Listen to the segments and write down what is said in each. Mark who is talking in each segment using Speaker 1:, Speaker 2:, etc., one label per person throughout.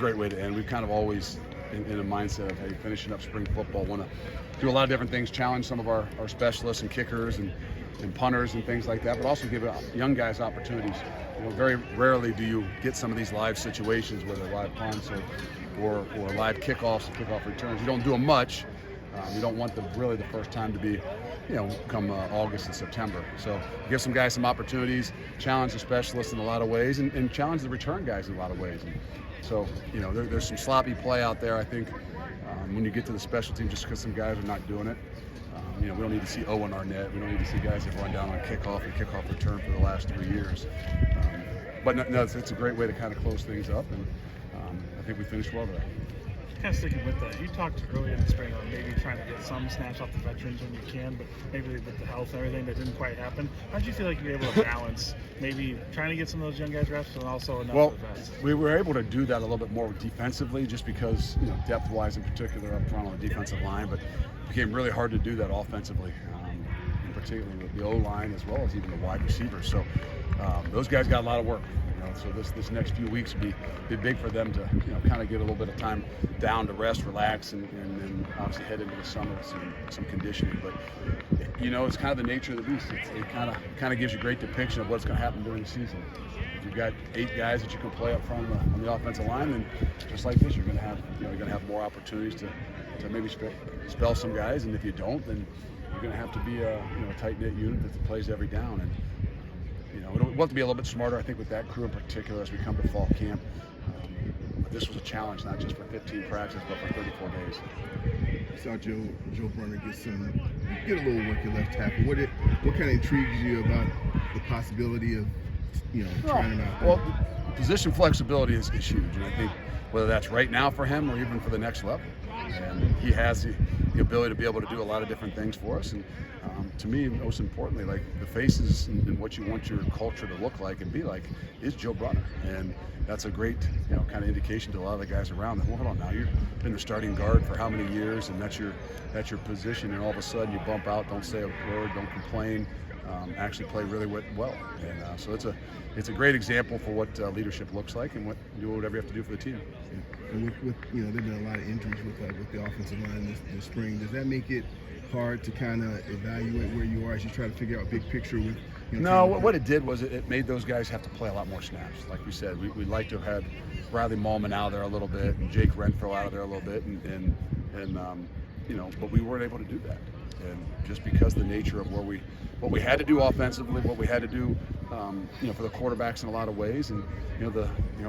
Speaker 1: Great way to end. We've kind of always in a mindset of, hey, finishing up spring football, want to do a lot of different things, challenge some of our specialists and kickers and punters and things like that, but also give young guys opportunities. Very rarely do you get some of these live situations, whether live punts or live kickoffs and kickoff returns. You don't do them much. You don't want really the first time to be, come August and September. So give some guys some opportunities, challenge the specialists in a lot of ways, and challenge the return guys in a lot of ways. And so, there's some sloppy play out there, I think, when you get to the special team, just because some guys are not doing it. We don't need to see Owen Arnett. We don't need to see guys that run down on kickoff and kickoff return for the last 3 years. But no, it's a great way to kind of close things up, and I think we finished well today.
Speaker 2: Kind of sticking with that, you talked earlier in the spring on maybe trying to get some snaps off the veterans when you can, but maybe with the health and everything that didn't quite happen. How did you feel like you were able to balance maybe trying to get some of those young guys reps and also enough of the vets?
Speaker 1: We were able to do that a little bit more defensively, just because depth-wise in particular up front on the defensive line, but it became really hard to do that offensively, particularly with the O-line as well as even the wide receivers. So those guys got a lot of work. So this next few weeks will be big for them to kind of get a little bit of time down to rest, relax, and then obviously head into the summer with some conditioning. But it's kind of the nature of the beast. It kind of gives you a great depiction of what's going to happen during the season. If you've got 8 guys that you can play up front on the offensive line, then just like this, you're going to have more opportunities to maybe spell some guys, and if you don't, then you're going to have to be a tight-knit unit that plays every down. And we'll have to be a little bit smarter, I think, with that crew in particular as we come to fall camp. But this was a challenge, not just for 15 practices, but for 34 days.
Speaker 3: I saw Joe Brunner get a little work at left tackle. What kind of intrigues you about the possibility of trying him out there?
Speaker 1: Well, position flexibility is huge, and I think whether that's right now for him or even for the next level, and he has the ability to be able to do a lot of different things for us. And to me, most importantly, like the faces and what you want your culture to look like and be like is Joe Brunner, and that's a great kind of indication to a lot of the guys around that, well, hold on now, you've been the starting guard for how many years, and that's your position, and all of a sudden you bump out, don't say a word, don't complain, actually play really well. And so it's a great example for what leadership looks like and do whatever you have to do for the team.
Speaker 3: And with there've been a lot of injuries with the offensive line this spring. Does that make it hard to kind of evaluate where you are as you try to figure out big picture with?
Speaker 1: No, what it did was it made those guys have to play a lot more snaps. Like we said, we'd like to have had Riley Mallman out of there a little bit and Jake Renfro out of there a little bit, and but we weren't able to do that. And just because the nature of what we had to do offensively, what we had to do, for the quarterbacks in a lot of ways, and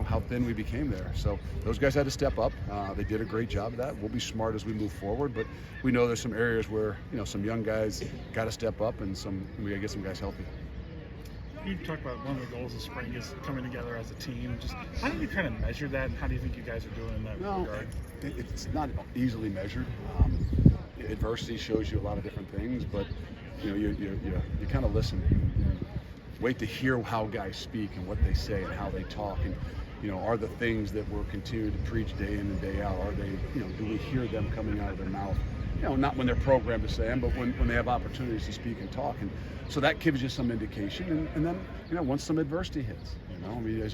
Speaker 1: how thin we became there. So those guys had to step up. They did a great job of that. We'll be smart as we move forward, but we know there's some areas where some young guys got to step up, and we got to get some guys healthy.
Speaker 2: You talked about one of the goals of spring is coming together as a team. Just how do you kind of measure that, and how do you think you guys are doing in that regard?
Speaker 1: It's not easily measured. Adversity shows you a lot of different things, but you kind of listen and wait to hear how guys speak and what they say and how they talk, and are the things that we're continuing to preach day in and day out, are they, do we hear them coming out of their mouth, not when they're programmed to say them, but when they have opportunities to speak and talk. And so that gives you some indication, and then once some adversity hits,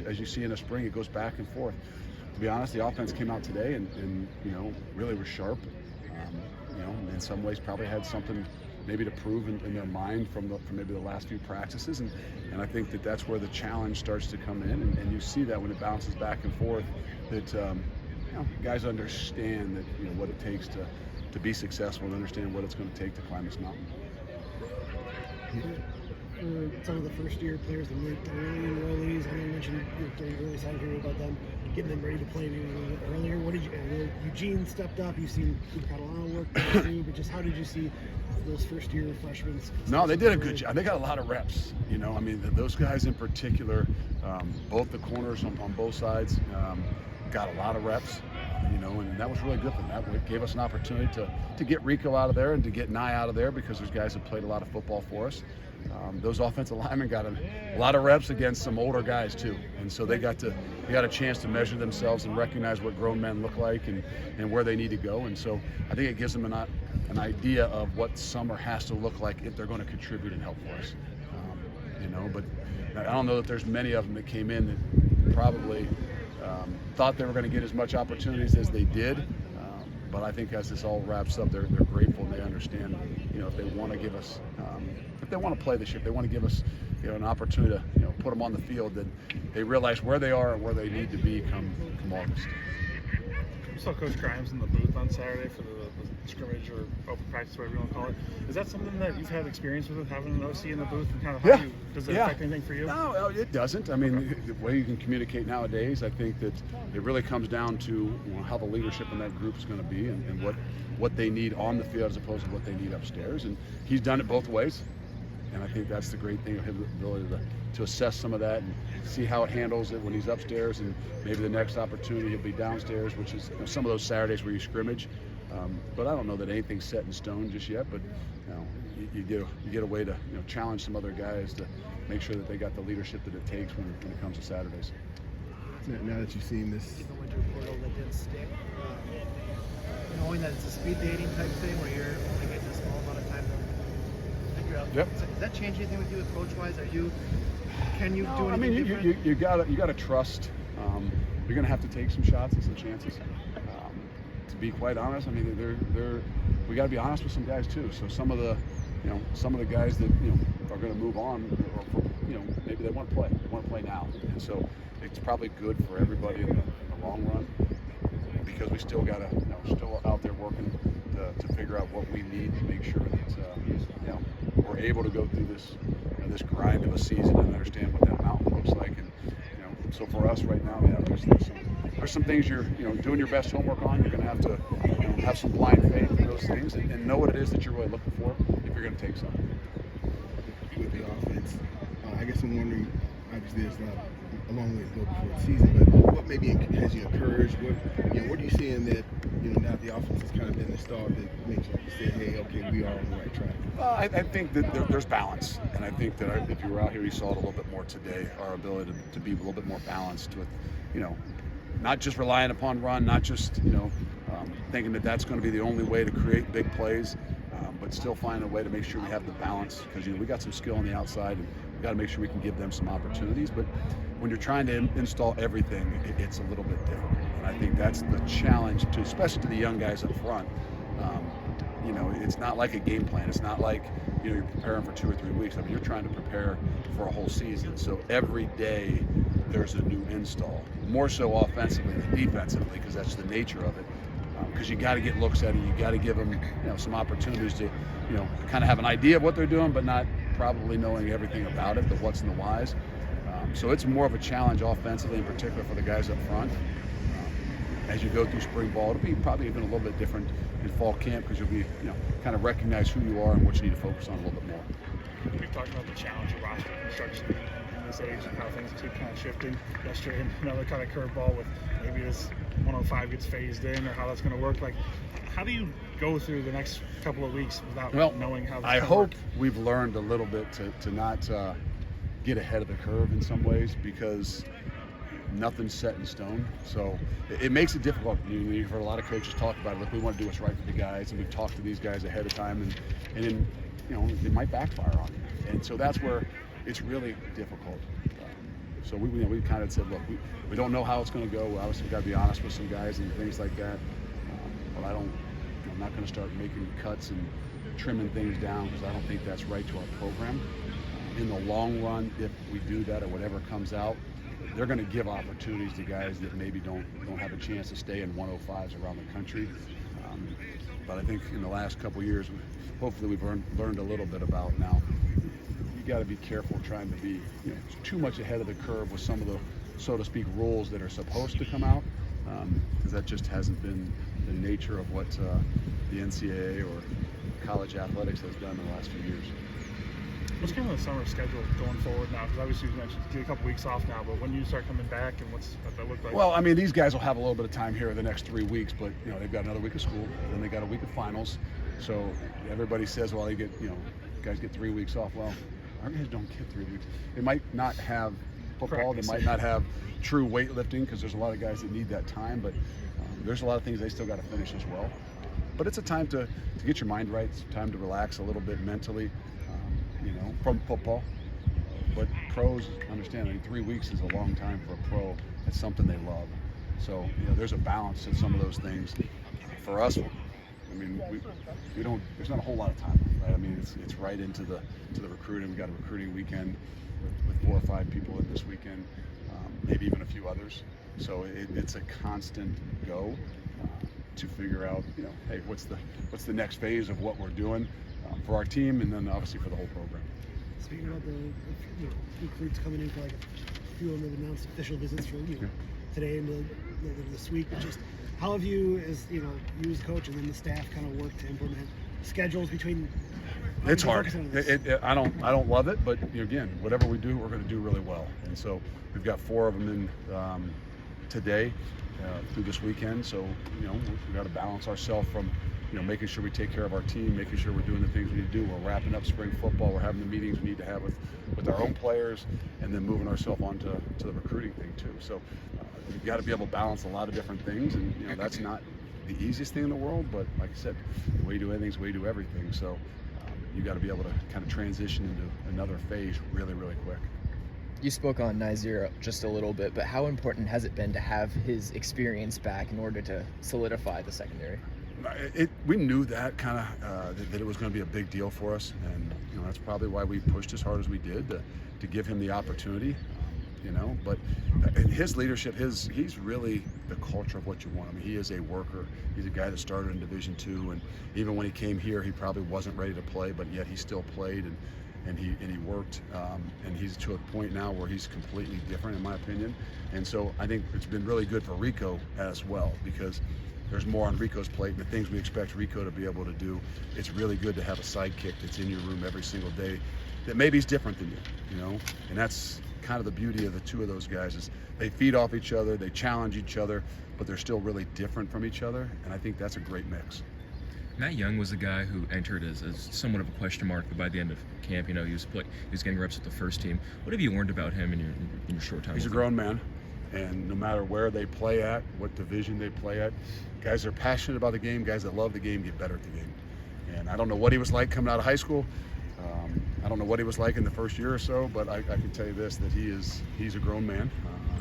Speaker 1: as you see in the spring, it goes back and forth. To be honest, the offense came out today and really was sharp. In some ways probably had something maybe to prove in their mind from maybe the last few practices, and I think that's where the challenge starts to come in, and you see that when it bounces back and forth, that guys understand that what it takes to be successful and understand what it's going to take to climb this mountain.
Speaker 4: For some of the first-year players, the early enrollees, I know you mentioned during the early side here about them getting them ready to play maybe a little bit earlier. What did you? Eugene stepped up. You've seen Catalano work, but just how did you see those first-year freshmen?
Speaker 1: No, they did a good job. They got a lot of reps. Those guys in particular, both the corners on both sides, got a lot of reps. And that was really good for them. That gave us an opportunity to get Rico out of there and to get Nye out of there, because those guys have played a lot of football for us. Those offensive linemen got a lot of reps against some older guys too, and so they got a chance to measure themselves and recognize what grown men look like and where they need to go. And so I think it gives them an idea of what summer has to look like if they're going to contribute and help for us. But I don't know that there's many of them that came in that probably Thought they were going to get as much opportunities as they did. But I think as this all wraps up, they're grateful and they understand, if they want to give us, if they want to play this year, if they want to give us, an opportunity to, put them on the field, then they realize where they are and where they need to be come August.
Speaker 2: We saw Coach Grimes in the booth on Saturday for the scrimmage or open practice, whatever you want to call it. Is that something that you've had experience with, having an OC in the booth, and kind of does it affect anything for you?
Speaker 1: No, it doesn't. I mean, the way you can communicate nowadays, I think that it really comes down to how the leadership in that group is going to be and what they need on the field as opposed to what they need upstairs. And he's done it both ways. And I think that's the great thing of his ability to assess some of that and see how it handles it when he's upstairs, and maybe the next opportunity he'll be downstairs, which is some of those Saturdays where you scrimmage. But I don't know that anything's set in stone just yet. But you get a way to challenge some other guys to make sure that they got the leadership that it takes when it comes to Saturdays.
Speaker 3: Now that you've seen this,
Speaker 4: In the winter portal that didn't stick, knowing that it's a speed dating type thing where you're only getting a small amount of time to figure out.
Speaker 1: Yep.
Speaker 4: Does that change anything with you as coach-wise? Can you do anything
Speaker 1: I mean,
Speaker 4: different?
Speaker 1: you gotta trust. You're gonna have to take some shots and some chances. To be quite honest, I mean, we got to be honest with some guys too. So some of the guys that are going to move on, or maybe they want to play. They want to play now, and so it's probably good for everybody in the long run, because we still got to still out there working to figure out what we need to make sure that we're able to go through this grind of a season and understand what that mountain looks like. And so for us right now, there's some things you're doing your best homework on. You're going to have to have some blind faith in those things and know what it is that you're really looking for if you're going to take something.
Speaker 3: with the offense, I guess I'm wondering, obviously there's not a long way to go before the season, but what maybe has you encouraged? What are you seeing that, now that the offense has kind of been installed, that makes you say, hey, okay, we are on the right track?
Speaker 1: I think that there's balance, and I think that if you were out here, you saw it a little bit more today, our ability to be a little bit more balanced with, not just relying upon run, not just, thinking that that's going to be the only way to create big plays, but still find a way to make sure we have the balance, because, we got some skill on the outside, and we got to make sure we can give them some opportunities. But when you're trying to install everything, it's a little bit difficult. And I think that's the challenge, especially to the young guys up front. It's not like a game plan. It's not like, you're preparing for 2 or 3 weeks. I mean, you're trying to prepare for a whole season. So every day there's a new install, more so offensively than defensively, because that's the nature of it. Because you got to get looks at it. You got to give them, some opportunities to, kind of have an idea of what they're doing, but not probably knowing everything about it, the what's and the whys. So it's more of a challenge offensively, in particular for the guys up front. As you go through spring ball, it'll be probably even a little bit different in fall camp, because you'll be, kind of recognize who you are and what you need to focus on a little bit more.
Speaker 2: We've talked about the challenge of roster construction in this age and how things keep kind of shifting. Yesterday, another kind of curveball with maybe this 105 gets phased in, or how that's going to work. Like, how do you go through the next couple of weeks without knowing how this
Speaker 1: I
Speaker 2: will
Speaker 1: hope
Speaker 2: work?
Speaker 1: we've learned a little bit to not get ahead of the curve in some ways, because nothing's set in stone. So it makes it difficult. You've heard a lot of coaches talk about it. Look, we want to do what's right for the guys, and we've talked to these guys ahead of time, and then it might backfire on you. And so that's where it's really difficult. So we kind of said, look, we don't know how it's going to go. Obviously, we've got to be honest with some guys and things like that. But I'm not going to start making cuts and trimming things down, because I don't think that's right to our program. In the long run, if we do that, or whatever comes out, they're going to give opportunities to guys that maybe don't have a chance to stay in 105s around the country. But I think in the last couple of years, hopefully we've learned a little bit about now. You got to be careful trying to be too much ahead of the curve with some of the, so to speak, rules that are supposed to come out, because that just hasn't been the nature of what the NCAA or college athletics has done in the last few years.
Speaker 2: What's kind of the summer schedule going forward now? Because obviously you mentioned you get a couple weeks off now, but when do you start coming back, and what's that look like?
Speaker 1: Well, I mean, these guys will have a little bit of time here in the next 3 weeks, but they've got another week of school, then they got a week of finals. So everybody says, well, guys get 3 weeks off. Well, our guys don't get 3 weeks. They might not have football.
Speaker 2: Practice.
Speaker 1: They might not have true weightlifting, because there's a lot of guys that need that time. But there's a lot of things they still got to finish as well. But it's a time to get your mind right. It's a time to relax a little bit mentally, from football. but pros understand. I mean, 3 weeks is a long time for a pro. It's something they love. So there's a balance to some of those things. For us, I mean, we don't. There's not a whole lot of time, right? I mean, it's right into the recruiting. We got a recruiting weekend with 4 or 5 people in this weekend, maybe even a few others. So it's a constant go to figure out, hey, what's the next phase of what we're doing for our team, and then obviously for the whole program.
Speaker 4: Speaking about the recruits coming in for like a few of them have announced official visits for today and this week, but just how have you, as you as coach and then the staff, kind of worked to implement schedules between?
Speaker 1: It's hard. I don't love it, but again, whatever we do, we're going to do really well. And so we've got 4 of them in today through this weekend. So we've got to balance ourselves from making sure we take care of our team, making sure we're doing the things we need to do. We're wrapping up spring football. We're having the meetings we need to have with our own players, and then moving ourselves on to the recruiting thing too. So you've got to be able to balance a lot of different things, and that's not the easiest thing in the world. But like I said, the way you do anything is the way you do everything. So you got to be able to kind of transition into another phase really, really quick.
Speaker 5: You spoke on Nazir just a little bit, but how important has it been to have his experience back in order to solidify the secondary?
Speaker 1: We knew that kind of that it was going to be a big deal for us, and that's probably why we pushed as hard as we did to give him the opportunity. But his leadership, he's really the culture of what you want. I mean, he is a worker. He's a guy that started in Division II, and even when he came here, he probably wasn't ready to play, but yet he still played and he worked, and he's to a point now where he's completely different, in my opinion. And so I think it's been really good for Rico as well, because there's more on Rico's plate and the things we expect Rico to be able to do. It's really good to have a sidekick that's in your room every single day that maybe is different than you, and that's kind of the beauty of the 2 of those guys is they feed off each other, they challenge each other, but they're still really different from each other, and I think that's a great mix.
Speaker 6: Matt Young was a guy who entered as somewhat of a question mark, but by the end of camp, he was getting reps with the first team. What have you learned about him in your short time?
Speaker 1: He's a grown man, and no matter where they play at, what division they play at, guys that are passionate about the game, guys that love the game, get better at the game. And I don't know what he was like coming out of high school. I don't know what he was like in the first year or so, but I can tell you this, that he's a grown man.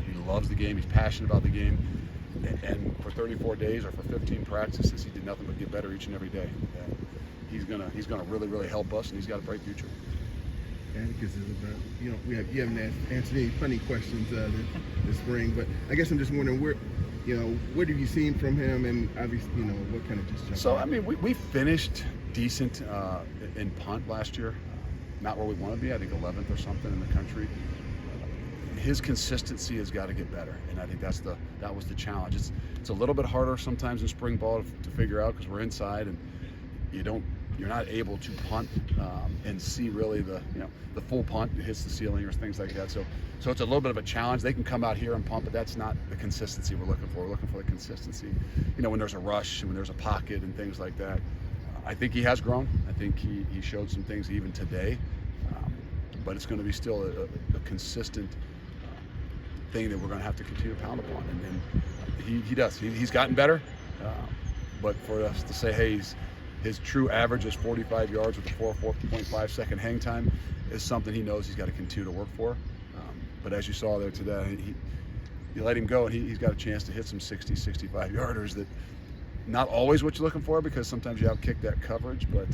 Speaker 1: He loves the game. He's passionate about the game. And for 34 days or for 15 practices, he did nothing but get better each and every day. And he's gonna really, really help us, and he's got a bright future.
Speaker 3: Because we haven't answered any funny questions this spring, but I guess I'm just wondering what have you seen from him, and obviously what kind of just jumped
Speaker 1: So
Speaker 3: out?
Speaker 1: I mean, we finished decent in punt last year, not where we want to be. I think 11th or something in the country. His consistency has got to get better, and I think that was the challenge. It's a little bit harder sometimes in spring ball to figure out, because we're inside and you're not able to punt and see really the full punt. It hits the ceiling or things like that. So it's a little bit of a challenge. They can come out here and punt, but that's not the consistency we're looking for. We're looking for the consistency, when there's a rush, when there's a pocket and things like that. I think he has grown. I think he showed some things even today, but it's going to be still a consistent thing that we're going to have to continue to pound upon. And he does. He's gotten better, but for us to say, hey, his true average is 45 yards with a 4.5 second hang time is something he knows he's got to continue to work for. But as you saw there today, you let him go, and he's got a chance to hit some 60, 65 yarders that not always what you're looking for, because sometimes you outkick that coverage, but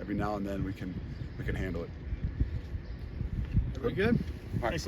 Speaker 1: every now and then we can handle it.
Speaker 3: Very good.
Speaker 1: All right.
Speaker 2: Thanks, Luke.